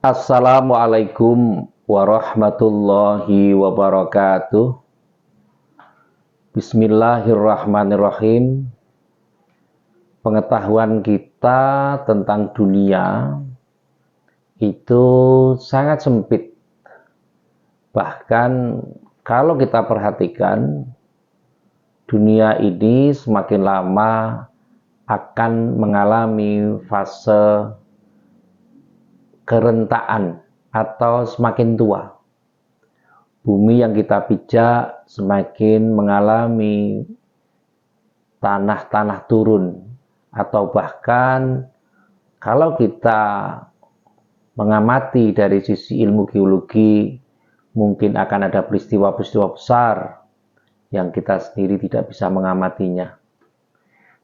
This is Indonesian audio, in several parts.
Assalamualaikum warahmatullahi wabarakatuh. Bismillahirrahmanirrahim. Pengetahuan kita tentang dunia itu sangat sempit. Bahkan kalau kita perhatikan, dunia ini semakin lama akan mengalami fase kerentaan atau semakin tua. Bumi yang kita pijak semakin mengalami tanah-tanah turun, atau bahkan kalau kita mengamati dari sisi ilmu geologi, mungkin akan ada peristiwa-peristiwa besar yang kita sendiri tidak bisa mengamatinya.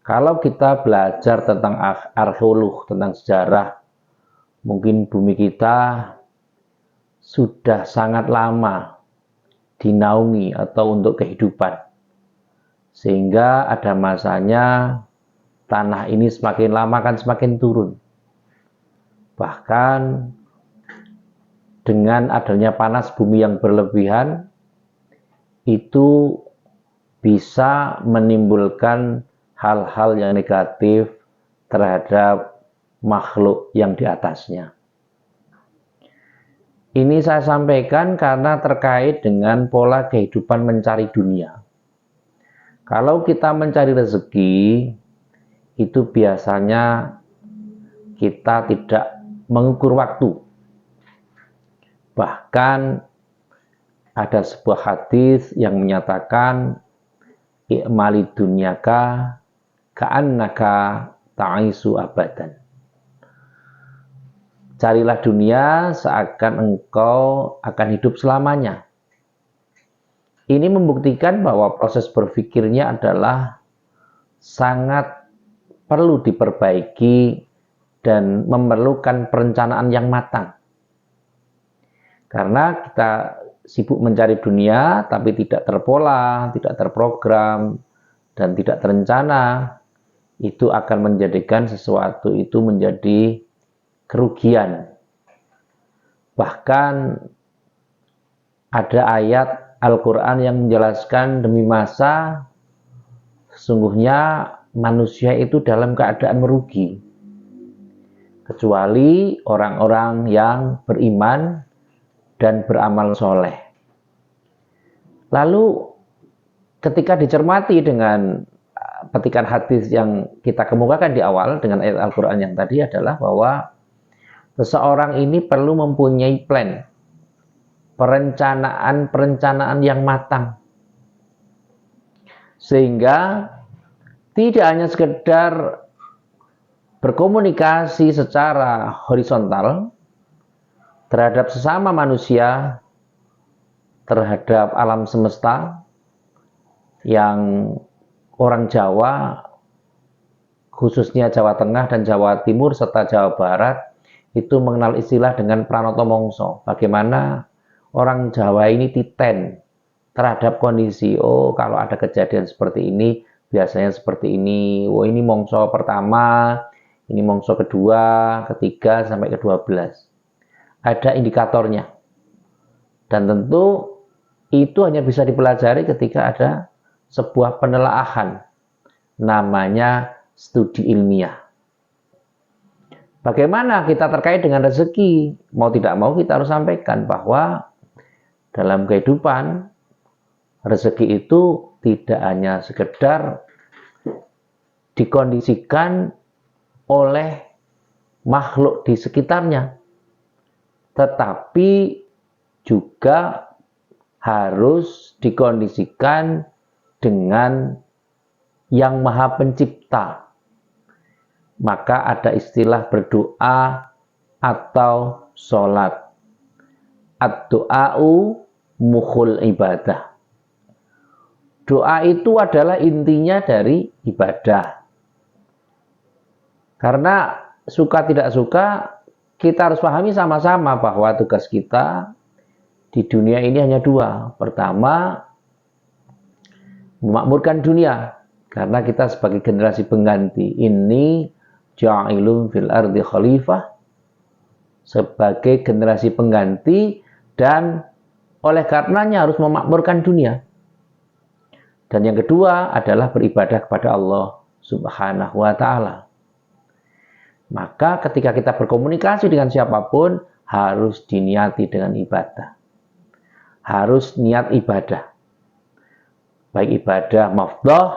Kalau kita belajar tentang arkeolog, tentang sejarah, mungkin bumi kita sudah sangat lama dinaungi atau untuk kehidupan. Sehingga ada masanya tanah ini semakin lama kan semakin turun. Bahkan dengan adanya panas bumi yang berlebihan, itu bisa menimbulkan hal-hal yang negatif terhadap makhluk yang di atasnya. Ini saya sampaikan karena terkait dengan pola kehidupan mencari dunia. Kalau kita mencari rezeki, itu biasanya kita tidak mengukur waktu. Bahkan ada sebuah hadis yang menyatakan i'mali dunyaka ka'annaka ta'isu abadan. Carilah dunia seakan engkau akan hidup selamanya. Ini membuktikan bahwa proses berpikirnya adalah sangat perlu diperbaiki dan memerlukan perencanaan yang matang. Karena kita sibuk mencari dunia tapi tidak terpola, tidak terprogram, dan tidak terencana, itu akan menjadikan sesuatu itu menjadi kerugian. Bahkan ada ayat Al-Quran yang menjelaskan demi masa sesungguhnya manusia itu dalam keadaan merugi, kecuali orang-orang yang beriman dan beramal soleh. Lalu ketika dicermati dengan petikan hadis yang kita kemukakan di awal dengan ayat Al-Quran yang tadi adalah bahwa seseorang ini perlu mempunyai plan, perencanaan yang matang. Sehingga tidak hanya sekedar berkomunikasi secara horizontal terhadap sesama manusia, terhadap alam semesta, yang orang Jawa, khususnya Jawa Tengah dan Jawa Timur serta Jawa Barat, itu mengenal istilah dengan pranoto mongso. Bagaimana orang Jawa ini titen terhadap kondisi, oh kalau ada kejadian seperti ini, biasanya seperti ini, oh ini mongso pertama, ini mongso kedua, ketiga, sampai ke-12. Ada indikatornya. Dan tentu itu hanya bisa dipelajari ketika ada sebuah penelaahan, namanya studi ilmiah. Bagaimana kita terkait dengan rezeki? Mau tidak mau kita harus sampaikan bahwa dalam kehidupan, rezeki itu tidak hanya sekedar dikondisikan oleh makhluk di sekitarnya, tetapi juga harus dikondisikan dengan Yang Maha Pencipta. Maka ada istilah berdoa atau sholat. Ad-du'a'u mukhul ibadah. Doa itu adalah intinya dari ibadah. Karena suka tidak suka, kita harus pahami sama-sama bahwa tugas kita di dunia ini hanya dua. Pertama, memakmurkan dunia. Karena kita sebagai generasi pengganti ini ja'ilun fil ardi khalifah, sebagai generasi pengganti dan oleh karenanya harus memakmurkan dunia. Dan yang kedua adalah beribadah kepada Allah Subhanahu wa Ta'ala. Maka ketika kita berkomunikasi dengan siapapun harus diniati dengan ibadah. Harus niat ibadah. Baik ibadah mafdhah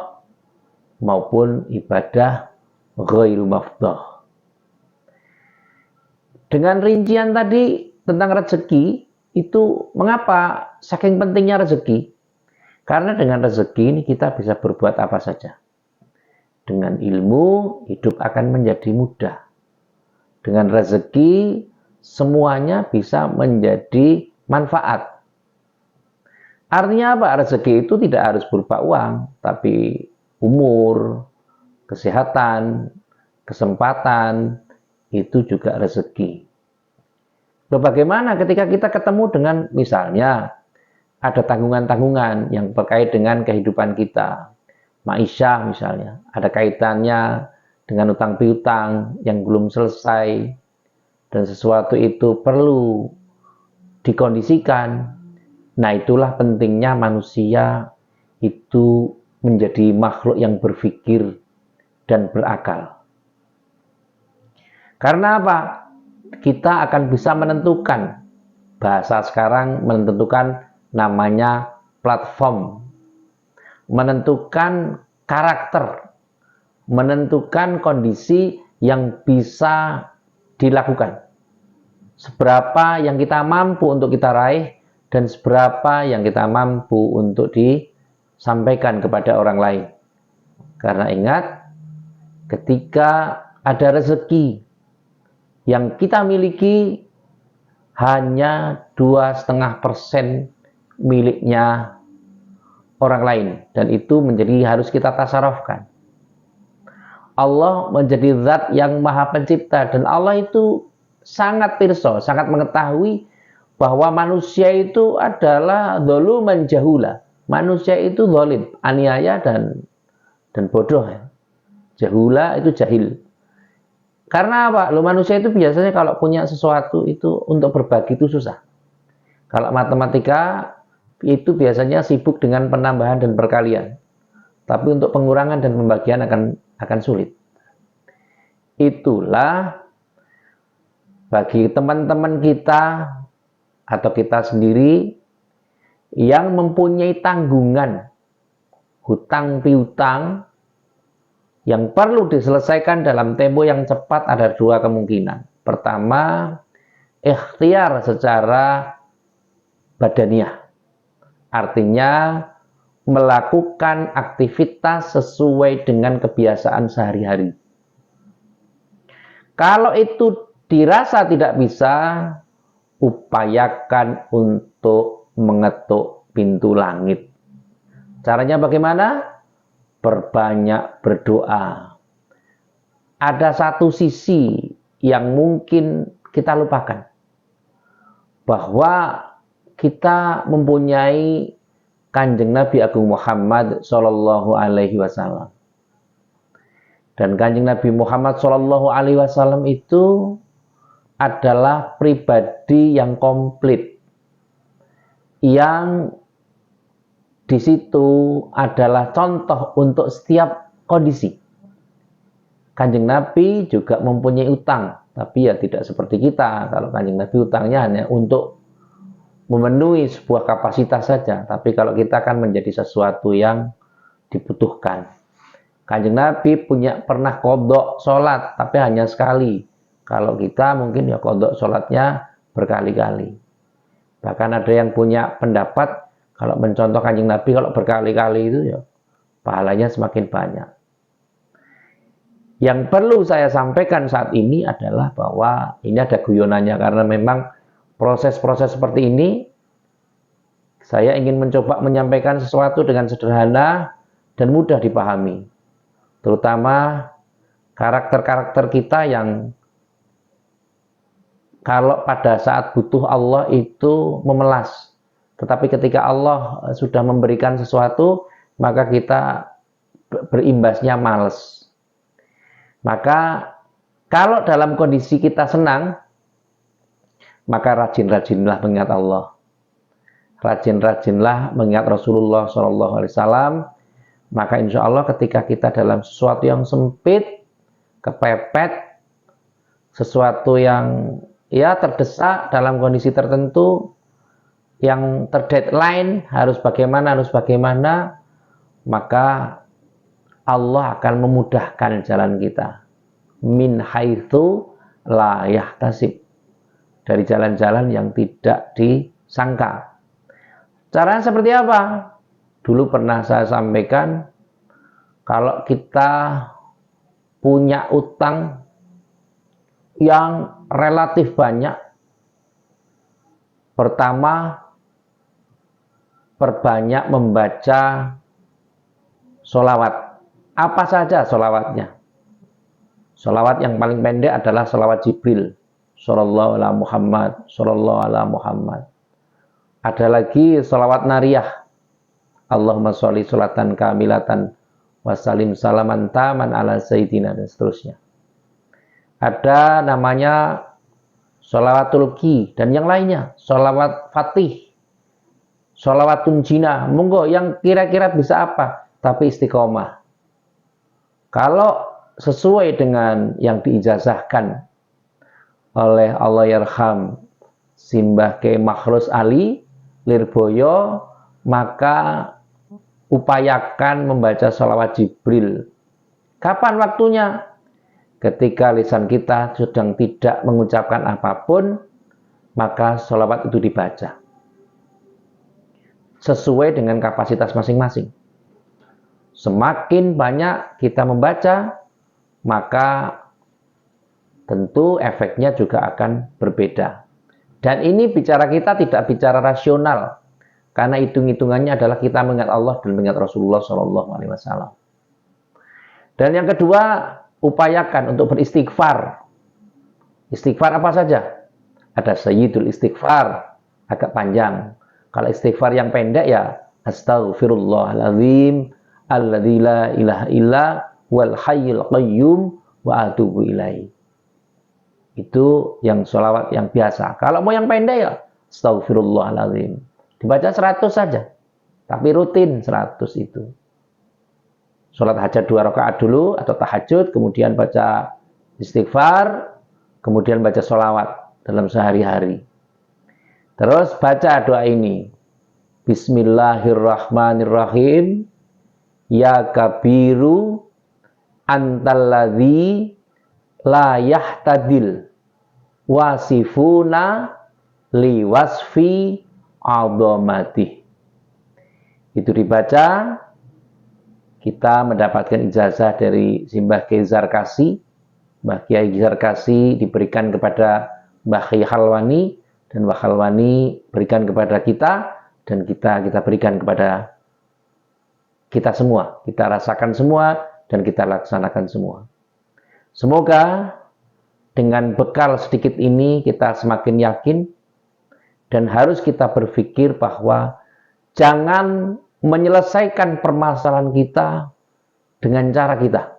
maupun ibadah ghairu mafdhah. Dengan rincian tadi tentang rezeki, itu mengapa saking pentingnya rezeki? Karena dengan rezeki ini kita bisa berbuat apa saja. Dengan ilmu, hidup akan menjadi mudah. Dengan rezeki, semuanya bisa menjadi manfaat. Artinya apa? Rezeki itu tidak harus berupa uang, tapi umur, kesehatan, kesempatan, itu juga rezeki. Loh, bagaimana ketika kita ketemu dengan misalnya ada tanggungan-tanggungan yang terkait dengan kehidupan kita, ma'isyah misalnya, ada kaitannya dengan utang piutang yang belum selesai dan sesuatu itu perlu dikondisikan. Nah, itulah pentingnya manusia itu menjadi makhluk yang berpikir dan berakal. Karena apa? Kita akan bisa menentukan, bahasa sekarang menentukan namanya platform, menentukan karakter, menentukan kondisi yang bisa dilakukan. Seberapa yang kita mampu untuk kita raih dan seberapa yang kita mampu untuk disampaikan kepada orang lain. Karena ingat, ketika ada rezeki yang kita miliki hanya 2,5% miliknya orang lain, dan itu menjadi harus kita tasarufkan. Allah menjadi zat yang maha pencipta, dan Allah itu sangat pirsa, sangat mengetahui bahwa manusia itu adalah dzuluman jahula. Manusia itu zalim, aniaya dan bodoh ya. Jahula itu jahil. Karena apa? Lo manusia itu biasanya kalau punya sesuatu itu untuk berbagi itu susah. Kalau matematika itu biasanya sibuk dengan penambahan dan perkalian. Tapi untuk pengurangan dan pembagian akan sulit. Itulah bagi teman-teman kita atau kita sendiri yang mempunyai tanggungan hutang piutang yang perlu diselesaikan dalam tempo yang cepat, ada dua kemungkinan. Pertama, ikhtiar secara badaniah. Artinya melakukan aktivitas sesuai dengan kebiasaan sehari-hari. Kalau itu dirasa tidak bisa, upayakan untuk mengetuk pintu langit. Caranya bagaimana? Berbanyak berdoa. Ada satu sisi yang mungkin kita lupakan, bahwa kita mempunyai Kanjeng Nabi Agung Muhammad Sallallahu Alaihi Wasallam, dan Kanjeng Nabi Muhammad Sallallahu Alaihi Wasallam itu adalah pribadi yang komplit, yang di situ adalah contoh untuk setiap kondisi. Kanjeng Nabi juga mempunyai utang, tapi ya tidak seperti kita. Kalau Kanjeng Nabi utangnya hanya untuk memenuhi sebuah kapasitas saja, tapi kalau kita kan menjadi sesuatu yang dibutuhkan. Kanjeng Nabi pernah qodok sholat, tapi hanya sekali. Kalau kita mungkin ya qodok sholatnya berkali-kali. Bahkan ada yang punya pendapat, kalau mencontoh Kanjeng Nabi kalau berkali-kali itu ya pahalanya semakin banyak. Yang perlu saya sampaikan saat ini adalah bahwa ini ada guyonannya, karena memang proses-proses seperti ini saya ingin mencoba menyampaikan sesuatu dengan sederhana dan mudah dipahami. Terutama karakter-karakter kita yang kalau pada saat butuh Allah itu memelas. Tetapi ketika Allah sudah memberikan sesuatu, maka kita berimbasnya malas. Maka kalau dalam kondisi kita senang, maka rajin-rajinlah mengingat Allah. Rajin-rajinlah mengingat Rasulullah SAW. Maka insya Allah ketika kita dalam sesuatu yang sempit, kepepet, sesuatu yang ya terdesak dalam kondisi tertentu, yang terdeadline, harus bagaimana, maka Allah akan memudahkan jalan kita. Min haitsu la yahtasib. Dari jalan-jalan yang tidak disangka. Caranya seperti apa? Dulu pernah saya sampaikan, kalau kita punya utang yang relatif banyak, pertama, perbanyak membaca sholawat. Apa saja sholawatnya? Sholawat yang paling pendek adalah sholawat Jibril. Sallallahu ala Muhammad, sallallahu ala Muhammad. Ada lagi sholawat nariyah. Allahumma sholli sholatan kamilatan wassalim salaman taman ala sayyidina, dan seterusnya. Ada namanya sholawatul ki dan yang lainnya, sholawat fatih, sholawatun jina. Monggo yang kira-kira bisa apa, tapi istiqomah. Kalau sesuai dengan yang diijazahkan oleh Allahyarham Simbah Kyai Makhrus Ali Lirboyo, maka upayakan membaca sholawat Jibril. Kapan waktunya? Ketika lisan kita sedang tidak mengucapkan apapun, maka sholawat itu dibaca sesuai dengan kapasitas masing-masing. Semakin banyak kita membaca, maka tentu efeknya juga akan berbeda. Dan ini bicara kita tidak bicara rasional, karena hitung-hitungannya adalah kita mengingat Allah dan mengingat Rasulullah SAW. Dan yang kedua, upayakan untuk beristighfar. Istighfar apa saja? Ada sayyidul istighfar, agak panjang. Kalau istighfar yang pendek ya astaghfirullahaladzim alladzi la ilaha illa wal hayyul qayyum wa atubu ilaihi. Itu yang sholawat yang biasa. Kalau mau yang pendek ya astaghfirullahaladzim. Dibaca 100 saja. Tapi rutin 100 itu. Sholat hajat 2 rakaat dulu atau tahajud, kemudian baca istighfar, kemudian baca sholawat dalam sehari-hari. Terus baca doa ini. Bismillahirrahmanirrahim. Ya kabiru antalladzi la yahtadil wasifuna liwasfi adhamati. Itu dibaca, kita mendapatkan ijazah dari Simbah Kyai Zarkasi. Mbah Kyai Zarkasi diberikan kepada Mbah Kyai Halwani, dan Mbah Halwani berikan kepada kita, dan kita berikan kepada kita semua. Kita rasakan semua, dan kita laksanakan semua. Semoga dengan bekal sedikit ini kita semakin yakin, dan harus kita berpikir bahwa jangan menyelesaikan permasalahan kita dengan cara kita,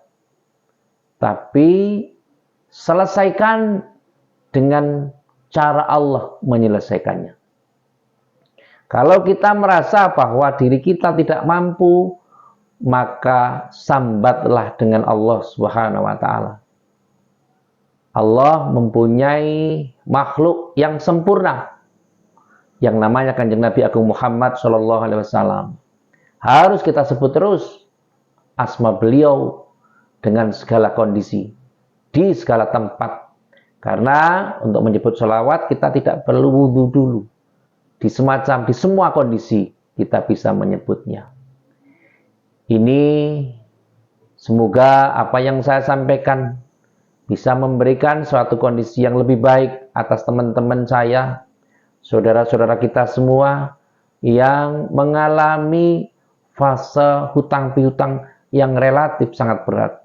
tapi selesaikan dengan cara Allah menyelesaikannya. Kalau kita merasa bahwa diri kita tidak mampu, maka sambatlah dengan Allah Subhanahu wa Ta'ala. Allah mempunyai makhluk yang sempurna, yang namanya Kanjeng Nabi Agung Muhammad SAW. Harus kita sebut terus asma beliau dengan segala kondisi, di segala tempat. Karena untuk menyebut sholawat kita tidak perlu wudhu dulu. Di semua kondisi kita bisa menyebutnya. Ini semoga apa yang saya sampaikan bisa memberikan suatu kondisi yang lebih baik atas teman-teman saya, saudara-saudara kita semua yang mengalami fase hutang piutang yang relatif sangat berat.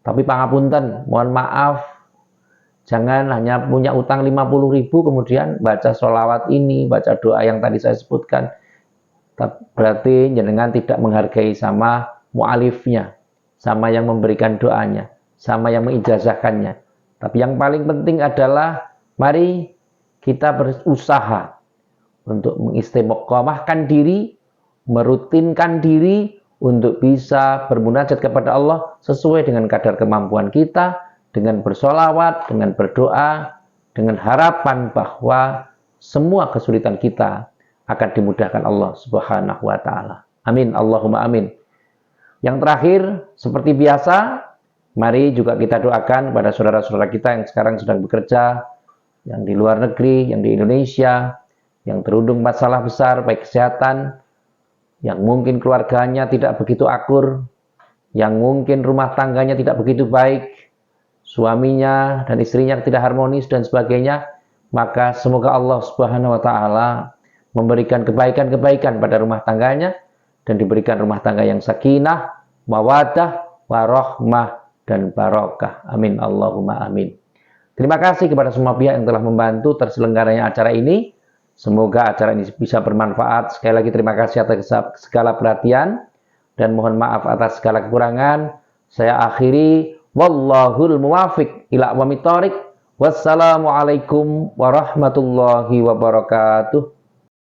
Tapi pangapunten, mohon maaf, jangan hanya punya utang 50.000 kemudian baca sholawat ini, baca doa yang tadi saya sebutkan. Berarti jenengan tidak menghargai sama mu'alifnya, sama yang memberikan doanya, sama yang mengijazahkannya. Tapi yang paling penting adalah mari kita berusaha untuk mengistiqomahkan diri, merutinkan diri untuk bisa bermunajat kepada Allah sesuai dengan kadar kemampuan kita, dengan bersolawat, dengan berdoa, dengan harapan bahwa semua kesulitan kita akan dimudahkan Allah Subhanahu wa taala. Amin, Allahumma amin. Yang terakhir, seperti biasa, mari juga kita doakan pada saudara-saudara kita yang sekarang sedang bekerja, yang di luar negeri, yang di Indonesia, yang terundung masalah besar baik kesehatan, yang mungkin keluarganya tidak begitu akur, yang mungkin rumah tangganya tidak begitu baik, suaminya dan istrinya tidak harmonis dan sebagainya, maka semoga Allah Subhanahu wa taala memberikan kebaikan-kebaikan pada rumah tangganya dan diberikan rumah tangga yang sakinah, mawaddah, warahmah dan barokah. Amin, Allahumma amin. Terima kasih kepada semua pihak yang telah membantu terselenggaranya acara ini. Semoga acara ini bisa bermanfaat. Sekali lagi terima kasih atas segala perhatian dan mohon maaf atas segala kekurangan. Saya akhiri, wallahul muwafiq ila aqwamit thoriq. Wassalamualaikum warahmatullahi wabarakatuh.